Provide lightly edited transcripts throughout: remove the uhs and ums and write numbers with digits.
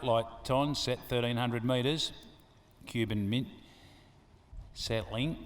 Light on, set 1300 metres. Cuban Mint settling.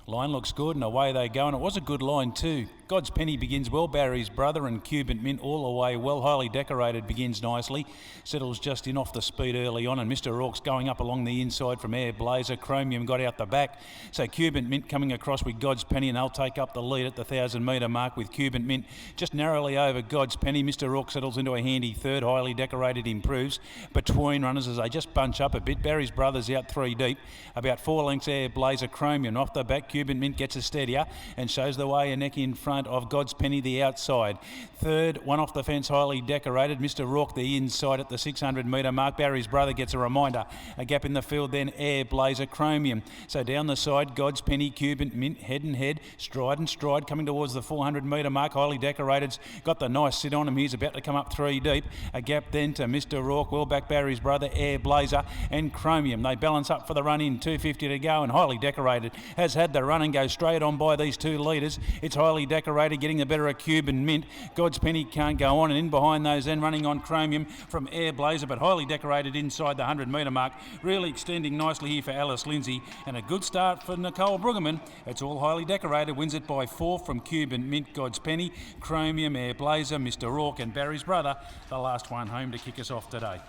Line looks good and away they go, and it was a good line too. God's Penny begins well, Barry's Brother and Cuban Mint all away well. Highly Decorated begins nicely, settles just in off the speed early on, and Mr. Rorke's going up along the inside from Air Blazer. Chromium got out the back, so Cuban Mint coming across with God's Penny, and they'll take up the lead at the 1,000 metre mark with Cuban Mint just narrowly over God's Penny. Mr. Rourke settles into a handy third. Highly Decorated improves between runners as they just bunch up a bit. Barry's Brothers out 3 deep, about 4 lengths Air Blazer. Chromium off the back. Cuban Mint gets a steadier and shows the way, a neck in front of God's Penny the outside. Third, one off the fence, Highly Decorated. Mr. Rourke the inside at the 600 metre mark. Barry's Brother gets a reminder. A gap in the field then Air Blazer. Chromium. So down the side, God's Penny, Cuban Mint head and head, stride and stride coming towards the 400 metre mark. Highly Decorated's got the nice sit on him. He's about to come up 3 deep. A gap then to Mr. Rourke. Well back Barry's Brother, Air Blazer and Chromium. They balance up for the run in. 250 to go, and Highly Decorated has had the run and goes straight on by these 2 leaders. It's Highly Decorated getting the better of Cuban Mint. God's Penny can't go on, and in behind those then running on Chromium from Air Blazer, but Highly Decorated inside the 100 metre mark, really extending nicely here for Alice Lindsay, and a good start for Nicole Brueggemann. It's all Highly Decorated, wins it by 4 from Cuban Mint, God's Penny, Chromium, Air Blazer, Mr. Rourke and Barry's Brother, the last one home to kick us off today.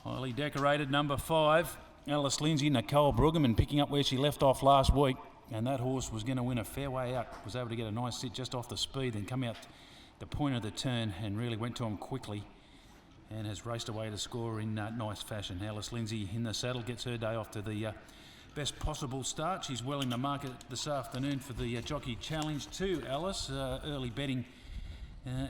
Highly Decorated, number 5, Alice Lindsay, Nicole Brueggemann picking up where she left off last week, and that horse was going to win a fair way out. Was able to get a nice sit just off the speed, then come out the point of the turn and really went to him quickly, and has raced away to score in nice fashion. Alice Lindsay in the saddle gets her day off to the best possible start. She's well in the market this afternoon for the Jockey Challenge too, Alice. Early betting,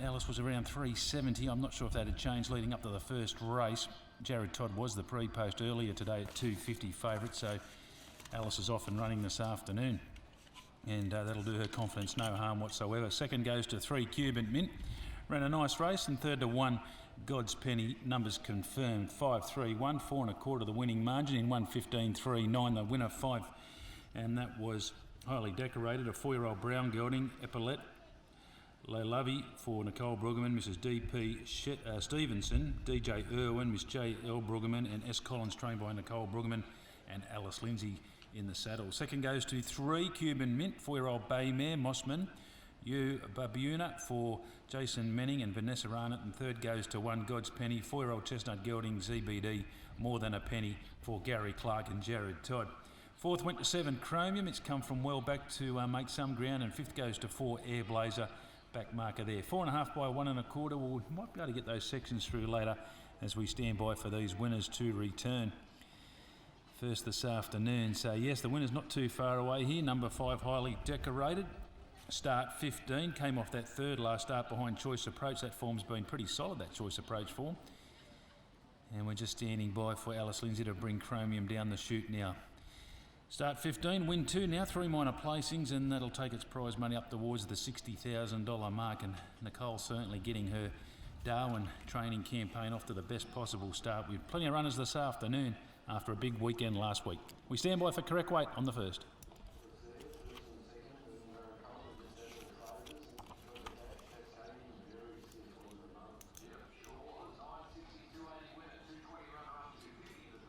Alice was around 370. I'm not sure if that had changed leading up to the first race. Jared Todd was the pre-post earlier today at 250 favourite, so Alice is off and running this afternoon, and that'll do her confidence no harm whatsoever. Second goes to 3, Cuban Mint. Ran a nice race, and third to 1, God's Penny. Numbers confirmed 5-3-1, 4 1/4 the winning margin in 1:15.39. The winner 5, and that was Highly Decorated, a 4-year-old brown gelding, Epaulette Le Lovey for Nicole Brueggemann, Mrs. D.P. Stevenson, DJ Irwin, Miss J.L. Brueggemann, and S. Collins, trained by Nicole Brueggemann, and Alice Lindsay in the saddle. Second goes to 3, Cuban Mint, 4-year-old bay mare, Mossman, U Babuna for Jason Menning and Vanessa Arnott, and third goes to 1, God's Penny, 4-year-old chestnut gelding, ZBD, More Than a Penny for Gary Clark and Jared Todd. Fourth went to 7, Chromium. It's come from well back to make some ground, and fifth goes to 4, Air Blazer, back marker there. 4.5 by 1 1/4. We might be able to get those sections through later as we stand by for these winners to return first this afternoon. So yes, the winner's not too far away here. Number 5, Highly Decorated. Start 15, came off that third last start behind Choice Approach. That form's been pretty solid, that Choice Approach form. And we're just standing by for Alice Lindsay to bring Chromium down the chute now. Start 15, win 2 now, 3 minor placings, and that'll take its prize money up towards the $60,000 mark. And Nicole certainly getting her Darwin training campaign off to the best possible start. We've plenty of runners this afternoon after a big weekend last week. We stand by for correct weight on the first.